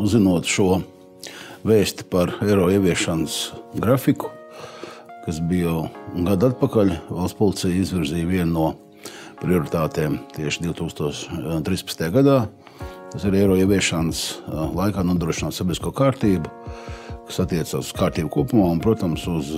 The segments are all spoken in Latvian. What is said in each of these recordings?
uzzinot šo vēsti par eiro ieviešanas grafiku, kas bija jau gadu atpakaļ, valsts policija izvirzīja vienu no prioritātēm tieši 2013. gadā. Tas ir eiro ieviešanas laikā nodrošināt sabiedrisko kārtību, kas attiecas uz kārtību kopumā un, protams, uz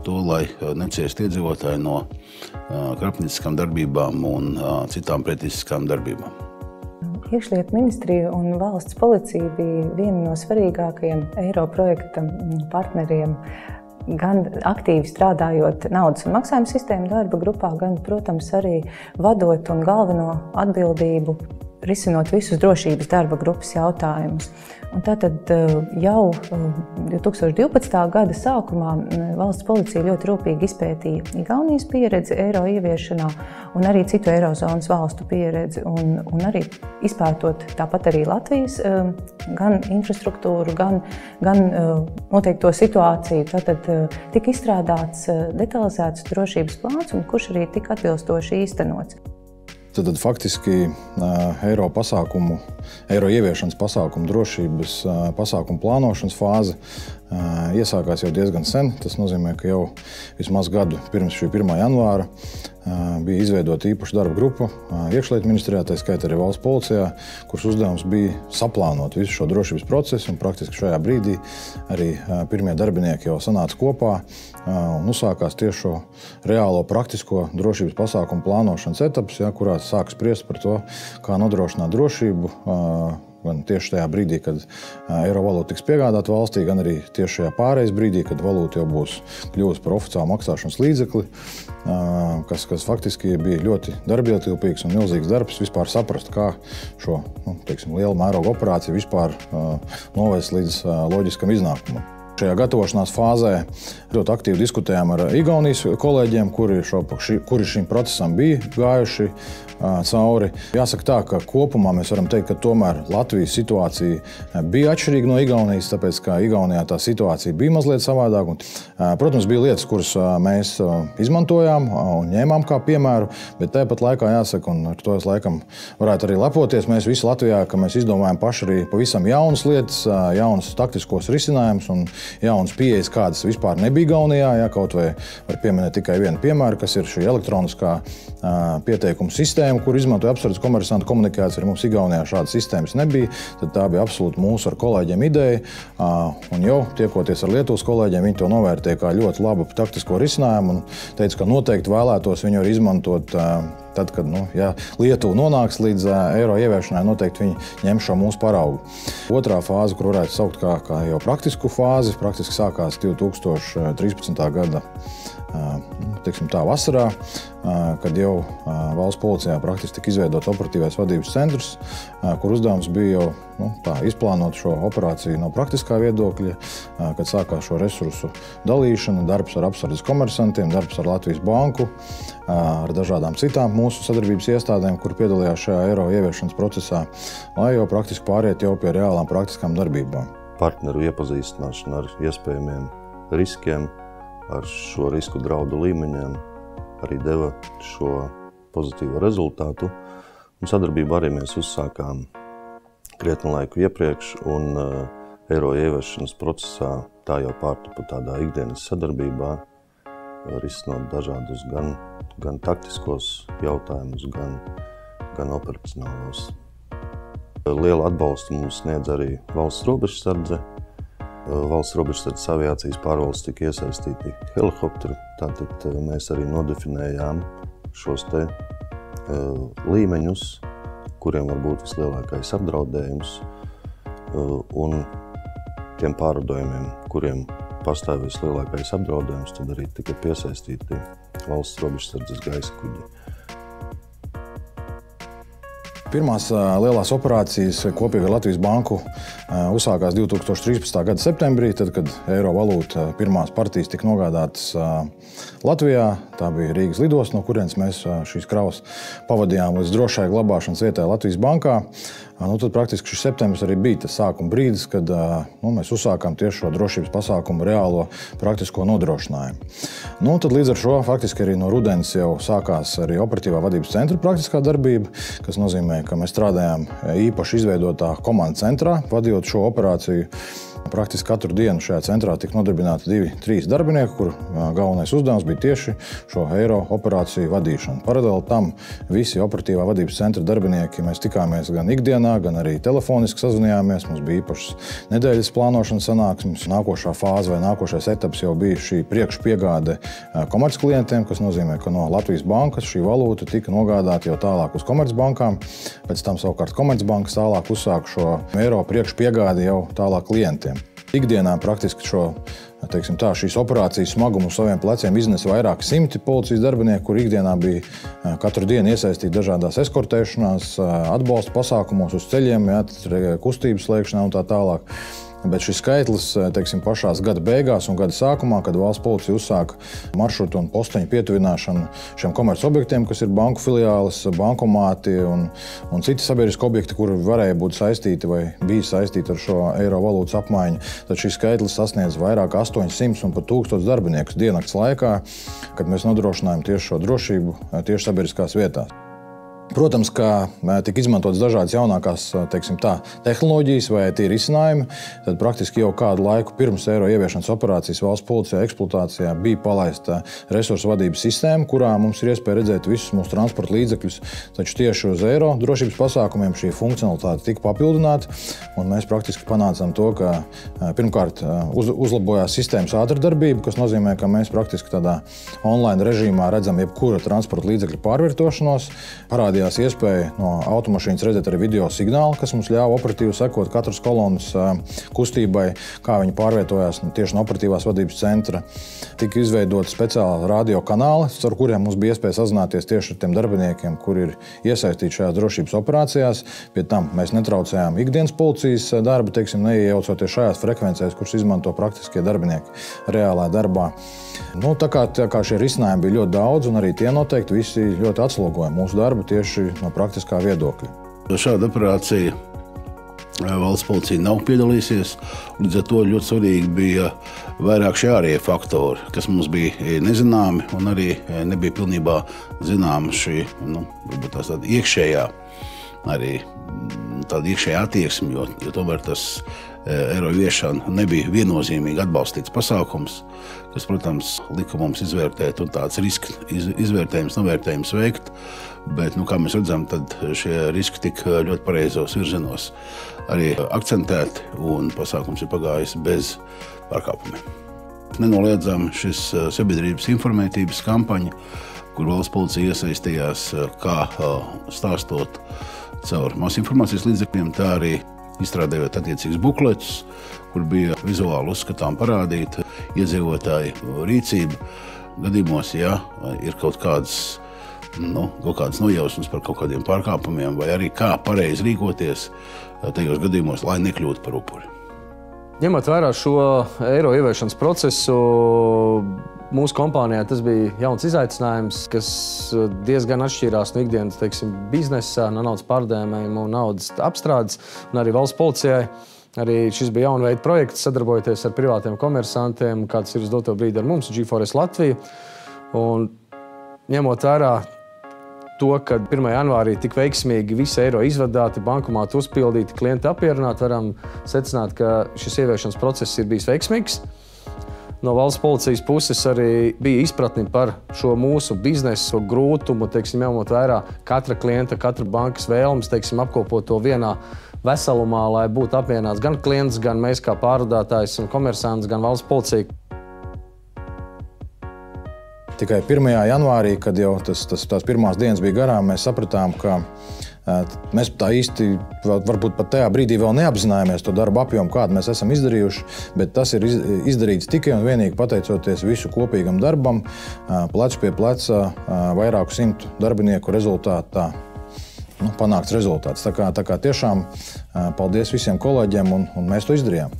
to, lai neciest iedzīvotāji no krāpnieciskām darbībām un citām prettiesiskām darbībām. Iekšlietu ministrija un valsts policija bija viena no svarīgākajiem eiro projekta partneriem, gan aktīvi strādājot naudas un maksājuma sistēmu darba grupā, gan, protams, arī vadot un galveno atbildību risinot visus drošības darba grupas jautājumus. Un tātad jau 2012. gada sākumā valsts policija ļoti rūpīgi izpētīja Igaunijas pieredzi eiro ieviešanā un arī citu eirozonas valstu pieredzi. Un arī izpētot tāpat arī Latvijas gan infrastruktūru, gan noteikto situāciju. Tātad tika izstrādāts detalizēts drošības plāns, un kurš arī tika atbilstoši īstenots. Tad faktiski eiro ieviešanas pasākumu drošības pasākumu plānošanas fāze iesākās jau diezgan sen. Tas nozīmē, ka jau vismaz gadu pirms šī 1. janvāra bija izveidota īpaša darba grupa iekšlietu ministrijā, tā skaitā arī valsts policijā, kuras uzdevums bija saplānot visu šo drošības procesu, un praktiski šajā brīdī arī pirmie darbinieki jau sanāca kopā un uzsākās tieši šo reālo praktisko drošības pasākumu plānošanas etapus, kurā sāks spriest par to, kā nodrošināt drošību, gan tieši tajā brīdī, kad eiro valūta tiks piegādāta valstī, gan arī tieši šajā pārejas brīdī, kad valūta jau būs kļuvusi par oficiālu maksāšanas līdzekli, kas faktiski bija ļoti darbietilpīgs un milzīgs darbs vispār saprast, kā šo lielu mērogu operāciju vispār novest līdz loģiskam iznākumam. Šajā gatavošanās fāzē ļoti aktīvi diskutējām ar Igaunijas kolēģiem, kuri šim procesam bija gājuši cauri. Jāsaka tā, ka kopumā mēs varam teikt, ka tomēr Latvijas situācija bija atšķirīga no Igaunijas, tāpēc, ka Igaunijā tā situācija bija mazliet savādāka. Protams, bija lietas, kuras mēs izmantojām un ņēmām kā piemēru, bet tāpat laikā jāsaka, un ar to es laikam varētu arī lepoties, mēs visi Latvijā, ka mēs izdomājam paši arī pavisam jaunas lietas, jaunas taktiskos risinājumus un jaunas pieejas, kādas vispār nebija Igaunijā. Kaut vai var pieminēt tikai vienu piemēru, kas ir šī elektroniskā pieteikuma sistēma, kur izmantoja apsardz komersantu komunikāciju. Mums Igaunijā šādas sistēmas nebija, tad tā bija absolūti mūsu ar kolēģiem ideja. Un jau tiekoties ar Lietuvas kolēģiem, viņi to novērtēja kā ļoti labu taktisko risinājumu un teica, ka noteikti vēlētos viņu arī izmantot tad, kad Lietuva nonāks līdz eiro ieviešanai, noteikti viņi ņem šo mūsu paraugu. Otrā fāze, kur varētu saukt kā jau praktisku fāzi, praktiski sākās 2013. gada vasarā, kad jau valsts policijā praktiski tika izveidots operatīvais vadības centrs, kur uzdevums bija jau izplānot šo operāciju no praktiskā viedokļa, kad sākās šo resursu dalīšana, darbs ar apsardzes komersantiem, darbs ar Latvijas banku, ar dažādām citām mūsu sadarbības iestādēm, kur piedalījās šajā eiro ieviešanas procesā, lai jau praktiski pāriet jau pie reālām praktiskām darbībām. Partneru iepazīstināšana ar iespējamiem riskiem, ar šo risku draudu līmeņiem arī deva šo pozitīvo rezultātu. Un sadarbību arī mēs uzsākām krietni laiku iepriekš, un eiro ieviešanas procesā tā jau pārtupa tādā ikdienas sadarbībā, risinot dažādus gan taktiskos jautājumus, gan operacionālos. Lielu atbalstu mums sniedz arī valsts robežsardze. Valsts robežsardzes aviācijas pārvaldes tika iesaistīti helikopteri, tātad mēs arī nodefinējām šos līmeņus, kuriem var būt vislielākais apdraudējums, un tiem pārvadojumiem, kuriem pastāv vislielākais apdraudējums, tad arī tika piesaistīti valsts robežsardzes gaisa kuģi. Pirmās lielās operācijas kopīgi ar Latvijas banku uzsākās 2013. gada septembrī, tad, kad eiro valūta pirmās partijas tika nogādātas Latvijā. Tā bija Rīgas lidosta, no kurienes mēs šīs kravas pavadījām līdz drošai glabāšanas vietai Latvijas bankā. Tad praktiski šis septembris arī bija tas sākuma brīdis, kad mēs uzsākām tieši šo drošības pasākumu reālo praktisko nodrošinājumu. Tad līdz ar šo faktiski arī no rudens jau sākās arī operatīvā vadības centra praktiskā darbība, kas nozīmē, ka mēs strādājām īpaši izveidotā komandas centrā, vadījot šo operāciju. Praktiski katru dienu šajā centrā tika nodarbināti 2-3 darbinieki, kur galvenais uzdevums bija tieši šo eiro operāciju vadīšanu. Paralēli tam visi operatīvā vadības centra darbinieki, mēs tikāmies gan ikdienā, gan arī telefoniski sazvanījāmies. Mums bija īpašas nedēļas plānošanas sanāksmes. Nākošā fāze vai nākošais etaps jau bija šī priekšpiegāde komercklientiem, kas nozīmē, ka no Latvijas bankas šī valūta tika nogādāta jau tālāk uz komercbankām. Pēc tam savukārt komercbankas tālāk uzsāk šo eiro priekšpiegādi jau tālāk klientiem. Ikdienā praktiski šīs operācijas smagumu uz saviem pleciem iznesa vairāki simti policijas darbinieku, kur ikdienā bija katru dienu iesaistīti dažādās eskortēšanās, atbalsta pasākumos uz ceļiem, kustības slēgšanā un tā tālāk. Bet šis skaitlis, pašās gada beigās un gada sākumā, kad valsts policija uzsāka maršrutu un posteņu pietuvināšanu šiem komercobjektiem, kas ir banku filiāles, bankomāti un citi sabiedriski objekti, kuri varēja būt saistīti vai bija saistīti ar šo eiro valūtas apmaiņu, tad šis skaitlis sasniedz vairāk 800 un pat 1000 darbiniekus diennakts laikā, kad mēs nodrošinājām tieši šo drošību tieši sabiedriskās vietās. Protams, ka tika izmantotas dažādas jaunākās tehnoloģijas vai tie risinājumi, tad praktiski jau kādu laiku pirms eiro ieviešanas operācijas valsts policijā eksploatācijā bija palaista resursu vadības sistēma, kurā mums ir iespēja redzēt visus mūsu transporta līdzekļus, taču tieši uz eiro drošības pasākumiem šī funkcionalitāte tika papildināta, un mēs praktiski panācām to, ka pirmkārt uzlabojās sistēmas ātrdarbība, kas nozīmē, ka mēs praktiski tādā online režīmā redzam jebkura transporta līdzekļa pārvietošanos, parādījās iespēja no automašīnas redzēt arī video signālu, kas mums ļāva operatīvi sekot katras kolonas kustībai, kā viņi pārvietojās tieši no operatīvās vadības centra. Tika izveidoti speciāli radio kanāli, ar kuriem mums bija iespēja sazināties tieši ar tiem darbiniekiem, kuri ir iesaistīti šajās drošības operācijās. Pie tam mēs netraucējām ikdienas policijas darbu, neiejaucoties šajās frekvencēs, kuras izmanto praktiskie darbinieki reālā darbā. Tā kā šie risinājumi bija ļoti daudz, un arī tie noteikti visi ļoti atslogoja mūsu darbu tieši no praktiskā viedokļa. Šāda operācija valsts policija nav piedalīsies, līdz ar to ļoti svarīgi bija vairāk šie ārējie faktori, kas mums bija nezināmi un arī nebija pilnībā zināma šī, varbūt tāda iekšējā, arī tāda iekšējā attieksme, jo tomēr tas eiro ieviešana nebija viennozīmīgi atbalstīts pasākums, kas, protams, lika mums izvērtēt un tāds riska izvērtējums, novērtējums veikt, bet, kā mēs redzam, tad šie riski tika ļoti pareizos virzienos arī akcentēti un pasākums ir pagājis bez pārkāpumiem. Nenoliedzami šis sabiedrības informētības kampaņa, kur valsts policija iesaistījās kā stāstot caur masinformācijas līdzekļiem, tā arī izstrādājot attiecīgus bukletus, kur bija vizuāli uzskatām parādīt iedzīvotāju rīcību. Gadījumos, ja ir kaut kādas nojausmas par kaut kādiem pārkāpumiem, vai arī kā pareizi rīkoties tajos gadījumos, lai nekļūtu par upuri. Ņemot vērā šo eiro ieviešanas procesu, mūsu kompānijā tas bija jauns izaicinājums, kas diezgan atšķīrās no ikdienas biznesa, no naudas pārdēmējuma un naudas apstrādes, un arī valsts policijai. Arī šis bija jauna veida projekts, sadarbojoties ar privātiem komersantiem, kāds ir uz doto brīdi ar mums, G4S Latviju. Un ņemot vērā to, ka 1. janvārī tik veiksmīgi visi eiro izvadāti, bankomāti uzpildīti, klienti apmierināti, varam secināt, ka šis ieviešanas process ir bijis veiksmīgs. No valsts policijas puses arī bija izpratni par šo mūsu biznesu grūtumu, ņemot vērā katra klienta, katra bankas vēlmes, apkopot to vienā veselumā, lai būtu apmierināts gan klients, gan mēs kā pārvadātājs un komersants, gan valsts policija. Tikai 1. janvārī, kad jau tās pirmās dienas bija garām, mēs sapratām, ka mēs tā īsti, varbūt pat tajā brīdī vēl neapzinājāmies to darbu apjomu, kādu mēs esam izdarījuši, bet tas ir izdarīts tikai un vienīgi pateicoties visu kopīgam darbam, plecu pie pleca, vairāku simtu darbinieku rezultātā. Panākts rezultāts. Tā kā tiešām paldies visiem kolēģiem un mēs to izdarījām.